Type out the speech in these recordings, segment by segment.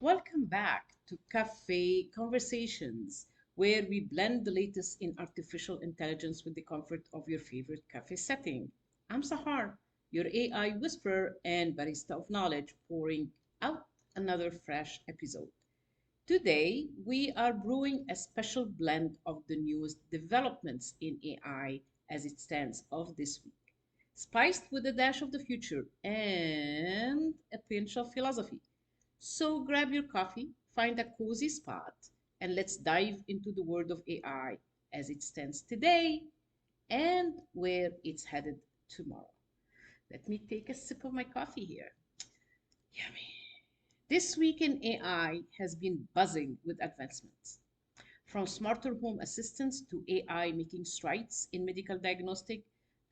Welcome back to Cafe Conversations, where we blend the latest in artificial intelligence with the comfort of your favorite cafe setting. I'm Sahar, your AI whisperer and barista of knowledge, pouring out another fresh episode. Today, we are brewing a special blend of the newest developments in AI as it stands of this week, spiced with a dash of the future and a pinch of philosophy. So grab your coffee, find a cozy spot, and let's dive into the world of AI as it stands today and where it's headed tomorrow. Let me take a sip of my coffee here. Yummy. This week in AI has been buzzing with advancements. From smarter home assistants to AI making strides in medical diagnostic,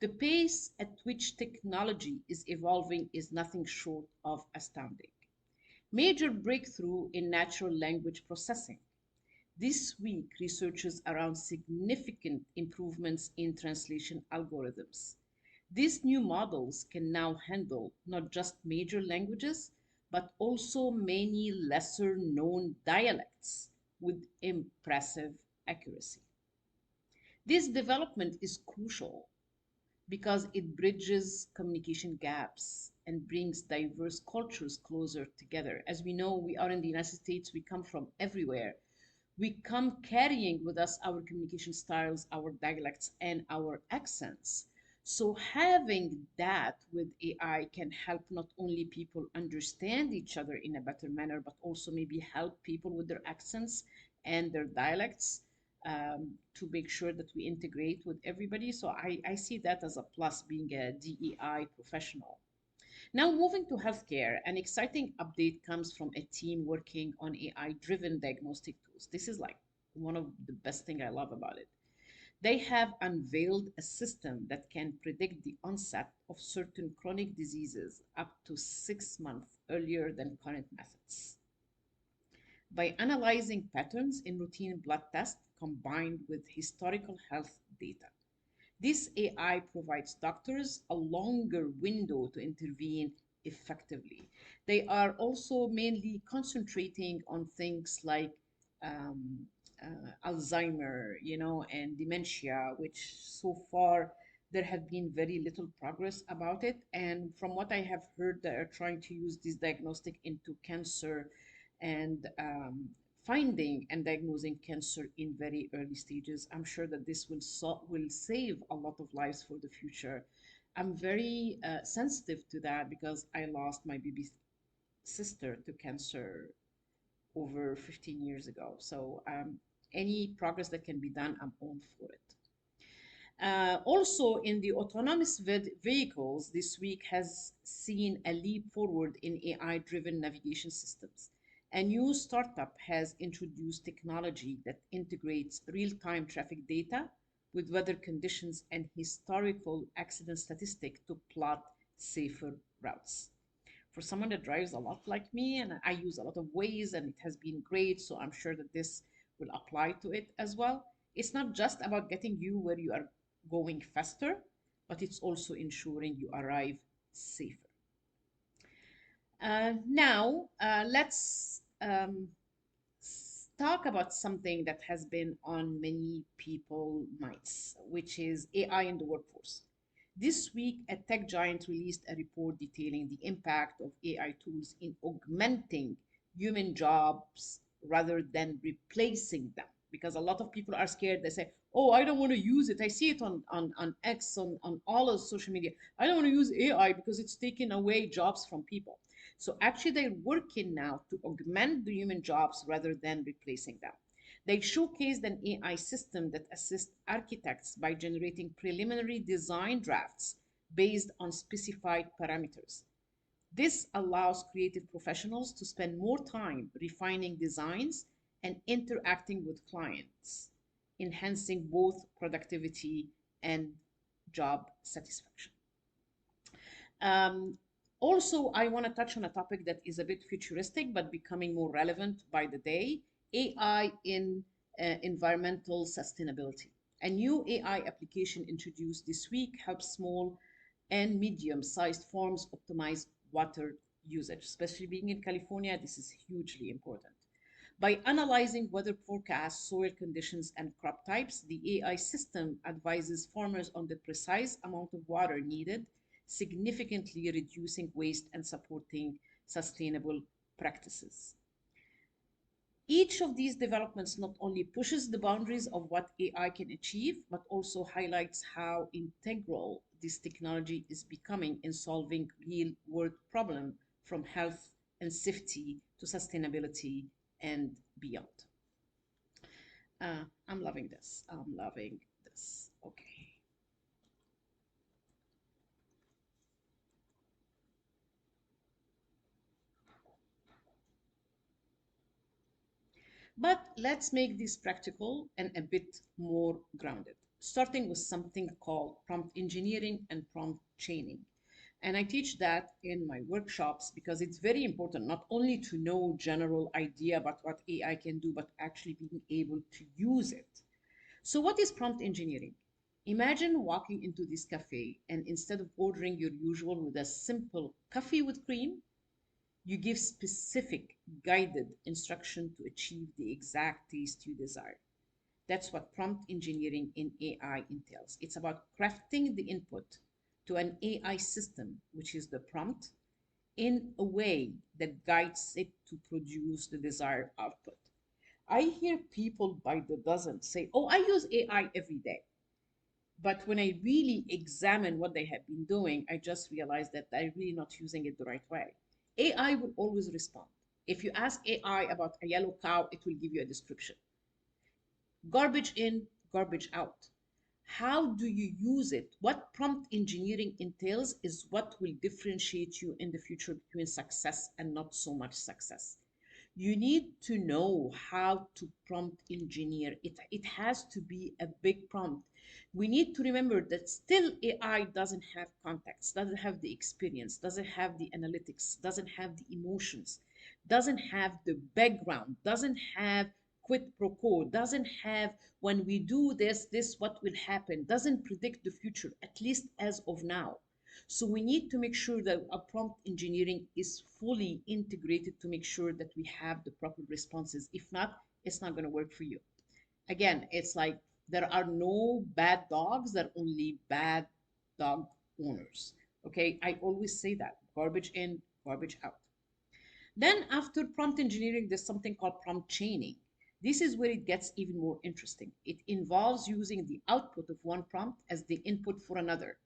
the pace at which technology is evolving is nothing short of astounding. Major breakthrough in natural language processing. This week, researchers around significant improvements in translation algorithms. These new models can now handle not just major languages, but also many lesser known dialects with impressive accuracy. This development is crucial because it bridges communication gaps and brings diverse cultures closer together. As we know, we are in the United States, we come from everywhere. We come carrying with us our communication styles, our dialects, and our accents. So, having that with AI can help not only people understand each other in a better manner, but also maybe help people with their accents and their dialects to make sure that we integrate with everybody. So I see that as a plus being a DEI professional. Now, moving to healthcare, an exciting update comes from a team working on AI driven diagnostic tools. This is like one of the best thing I love about it. They have unveiled a system that can predict the onset of certain chronic diseases up to 6 months earlier than current methods. By analyzing patterns in routine blood tests combined with historical health data. This AI provides doctors a longer window to intervene effectively. They are also mainly concentrating on things like um, Alzheimer, and dementia, which so far there have been very little progress about it. And from what I have heard, they are trying to use this diagnostic into cancer and finding and diagnosing cancer in very early stages. I'm sure that this will save a lot of lives for the future. I'm very sensitive to that because I lost my baby sister to cancer over 15 years ago. So any progress that can be done, I'm all for it. Also, in the autonomous vehicles, this week has seen a leap forward in AI-driven navigation systems. A new startup has introduced technology that integrates real-time traffic data with weather conditions and historical accident statistics to plot safer routes. For someone that drives a lot like me, and I use a lot of Waze, and it has been great, so I'm sure that this will apply to it as well. It's not just about getting you where you are going faster, but it's also ensuring you arrive safer. Now, let's talk about something that has been on many people's minds, which is AI in the workforce. This week, a tech giant released a report detailing the impact of AI tools in augmenting human jobs rather than replacing them. Because a lot of people are scared. They say, oh, I don't want to use it. I see it on X, on all of social media. I don't want to use AI because it's taking away jobs from people. So actually, they're working now to augment the human jobs rather than replacing them. They showcased an AI system that assists architects by generating preliminary design drafts based on specified parameters. This allows creative professionals to spend more time refining designs and interacting with clients, enhancing both productivity and job satisfaction. Um, Also, I want to touch on a topic that is a bit futuristic but becoming more relevant by the day: AI in environmental sustainability. A new AI application introduced this week helps small and medium sized farms optimize water usage, especially being in California. This is hugely important. By analyzing weather forecasts, soil conditions, and crop types, the AI system advises farmers on the precise amount of water needed, significantly reducing waste and supporting sustainable practices. Each of these developments not only pushes the boundaries of what AI can achieve, but also highlights how integral this technology is becoming in solving real world problems from health and safety to sustainability and beyond. I'm loving this. I'm loving this. Okay. But let's make this practical and a bit more grounded, starting with something called prompt engineering and prompt chaining. And I teach that in my workshops because it's very important not only to know general idea about what AI can do, but actually being able to use it. So what is prompt engineering? Imagine walking into this cafe and instead of ordering your usual with a simple coffee with cream, you give specific guided instruction to achieve the exact taste you desire. That's what prompt engineering in AI entails. It's about crafting the input to an AI system, which is the prompt, in a way that guides it to produce the desired output. I hear people by the dozen say, "Oh, I use AI every day." But when I really examine what they have been doing, I just realized that they're really not using it the right way. AI will always respond. If you ask AI about a yellow cow, it will give you a description. Garbage in, garbage out. How do you use it? What prompt engineering entails is what will differentiate you in the future between success and not so much success. You need to know how to prompt engineer it. It has to be a big prompt. We need to remember that still AI doesn't have context, doesn't have the experience, doesn't have the analytics, doesn't have the emotions, doesn't have the background, doesn't have quid pro quo, doesn't have when we do this, this what will happen, doesn't predict the future, at least as of now. So we need to make sure that our prompt engineering is fully integrated to make sure that we have the proper responses. If not, it's not going to work for you. Again, it's like there are no bad dogs, there are only bad dog owners. Okay, I always say that garbage in, garbage out. Then after prompt engineering, there's something called prompt chaining. This is where it gets even more interesting. It involves using the output of one prompt as the input for another,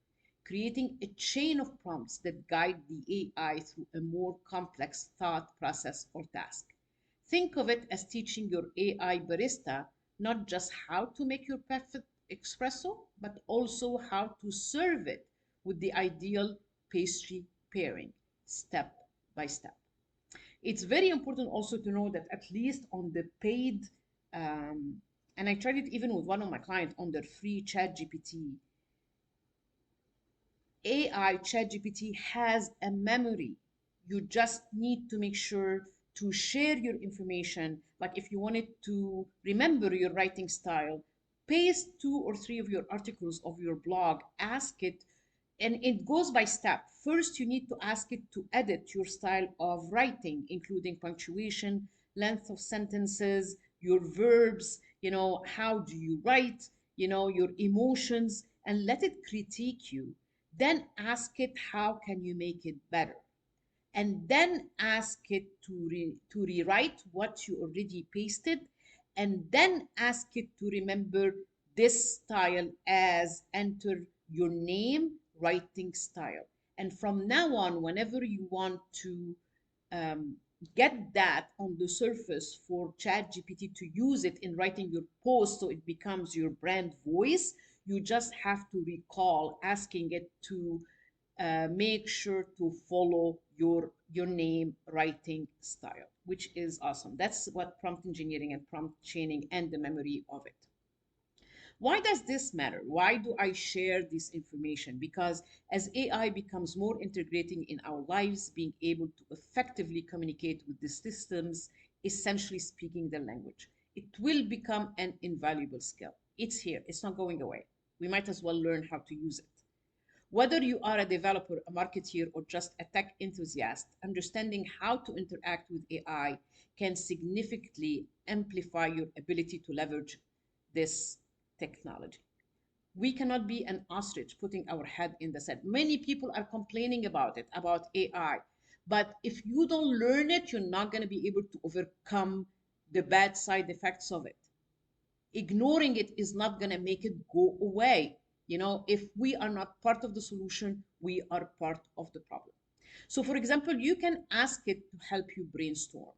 creating a chain of prompts that guide the AI through a more complex thought process or task. Think of it as teaching your AI barista not just how to make your perfect espresso, but also how to serve it with the ideal pastry pairing, step by step. It's very important also to know that at least on the paid, um, and I tried it even with one of my clients on their free chat GPT, AI ChatGPT has a memory. You just need to make sure to share your information. Like if you wanted to remember your writing style, paste two or three of your articles of your blog, ask it, and it goes by step. First, you need to ask it to edit your style of writing, including punctuation, length of sentences, your verbs, how do you write, your emotions, and let it critique you. Then ask it, how can you make it better? And then ask it to rewrite what you already pasted, and then ask it to remember this style as enter your name, writing style. And from now on, whenever you want to um, get that on the surface for ChatGPT to use it in writing your post so it becomes your brand voice, you just have to recall asking it to make sure to follow your name writing style, which is awesome. That's what prompt engineering and prompt chaining and the memory of it. Why does this matter? Why do I share this information? Because as AI becomes more integrating in our lives, being able to effectively communicate with the systems, essentially speaking their language, it will become an invaluable skill. It's here, it's not going away. We might as well learn how to use it. Whether you are a developer, a marketeer, or just a tech enthusiast, understanding how to interact with AI can significantly amplify your ability to leverage this technology. We cannot be an ostrich putting our head in the sand. Many people are complaining about it, about AI. But if you don't learn it, you're not going to be able to overcome the bad side effects of it. Ignoring it is not going to make it go away. You know, if we are not part of the solution, we are part of the problem. So, for example, you can ask it to help you brainstorm.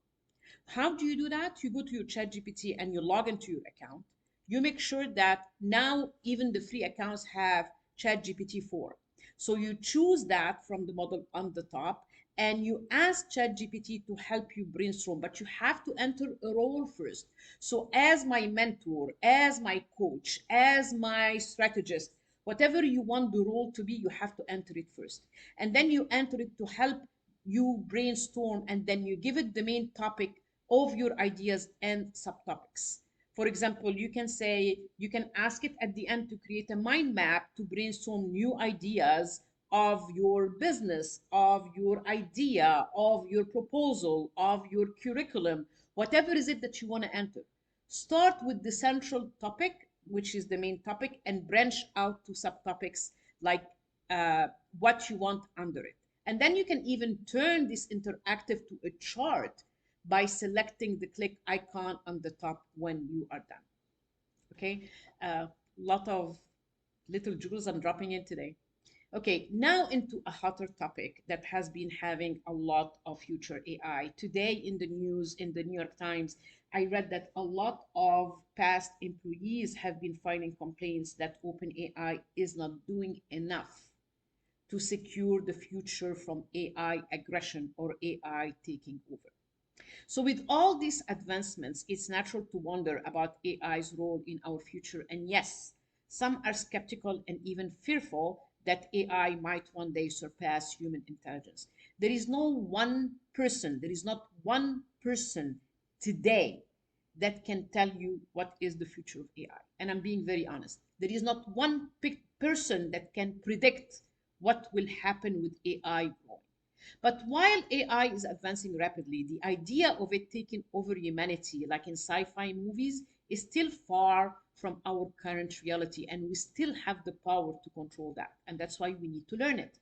How do you do that? You go to your chat GPT and you log into your account. You make sure that now even the free accounts have chat GPT 4. So you choose that from the model on the top and you ask chat GPT to help you brainstorm, but you have to enter a role first. So as my mentor, as my coach, as my strategist, whatever you want the role to be, you have to enter it first. And then you enter it to help you brainstorm, and then you give it the main topic of your ideas and subtopics. For example, you can say, you can ask it at the end to create a mind map to brainstorm new ideas of your business, of your idea, of your proposal, of your curriculum, whatever is it that you want to enter. Start with the central topic, which is the main topic, and branch out to subtopics like what you want under it. And then you can even turn this interactive to a chart by selecting the click icon on the top when you are done. Okay, a lot of little jewels I'm dropping in today. Okay, now into a hotter topic that has been having a lot of future AI. Today in the news, in the New York Times, I read that a lot of past employees have been filing complaints that OpenAI is not doing enough to secure the future from AI aggression or AI taking over. So, with all these advancements, it's natural to wonder about AI's role in our future. And yes, some are skeptical and even fearful that AI might one day surpass human intelligence. There is no one person, there is not one person today that can tell you what is the future of AI. And I'm being very honest. There is not one person that can predict what will happen with AI growing. But while AI is advancing rapidly, the idea of it taking over humanity, like in sci fi movies, is still far from our current reality, and we still have the power to control that. And that's why we need to learn it.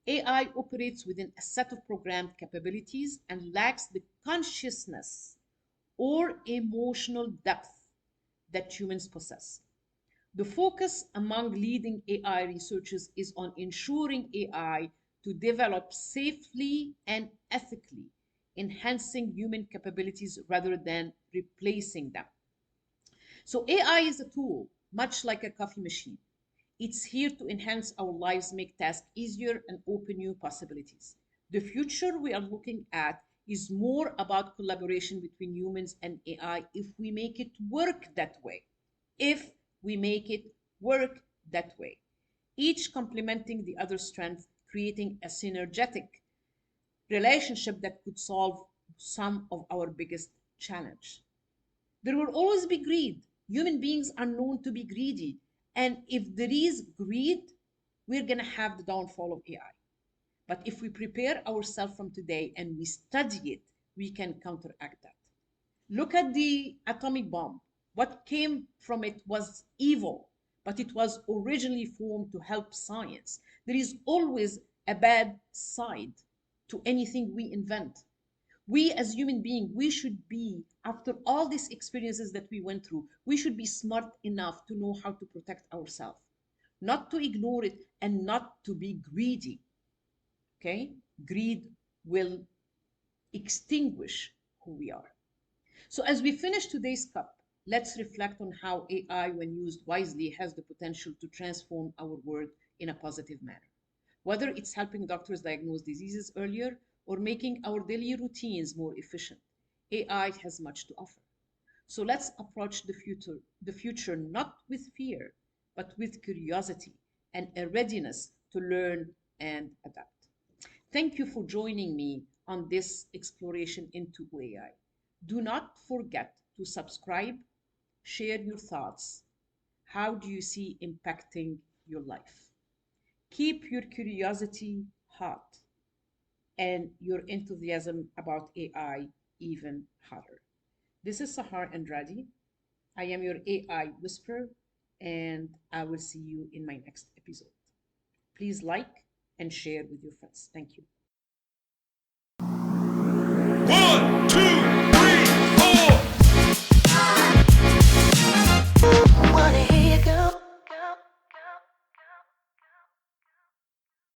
AI operates within a set of programmed capabilities and lacks the consciousness or emotional depth that humans possess. The focus among leading AI researchers is on ensuring AI to develop safely and ethically, enhancing human capabilities rather than replacing them. So, AI is a tool, much like a coffee machine. It's here to enhance our lives, make tasks easier, and open new possibilities. The future we are looking at is more about collaboration between humans and AI if we make it work that way. If we make it work that way, each complementing the other's strength, creating a synergetic relationship that could solve some of our biggest challenge. There will always be greed. Human beings are known to be greedy. And if there is greed, we're going to have the downfall of AI. But if we prepare ourselves from today and we study it, we can counteract that. Look at the atomic bomb. What came from it was evil, but it was originally formed to help science. There is always a bad side to anything we invent. We as human beings, we should be, after all these experiences that we went through, we should be smart enough to know how to protect ourselves, not to ignore it and not to be greedy. Okay? Greed will extinguish who we are. So as we finish today's cup, let's reflect on how AI, when used wisely, has the potential to transform our world in a positive manner. Whether it's helping doctors diagnose diseases earlier or making our daily routines more efficient, AI has much to offer. So let's approach the future not with fear, but with curiosity and a readiness to learn and adapt. Thank you for joining me on this exploration into AI. Do not forget to subscribe, share your thoughts. How do you see impacting your life? Keep your curiosity hot and your enthusiasm about AI even hotter. This is Sahar Andrade. I am your AI whisperer, and I will see you in my next episode. Please like and share with your friends. Thank you. 1,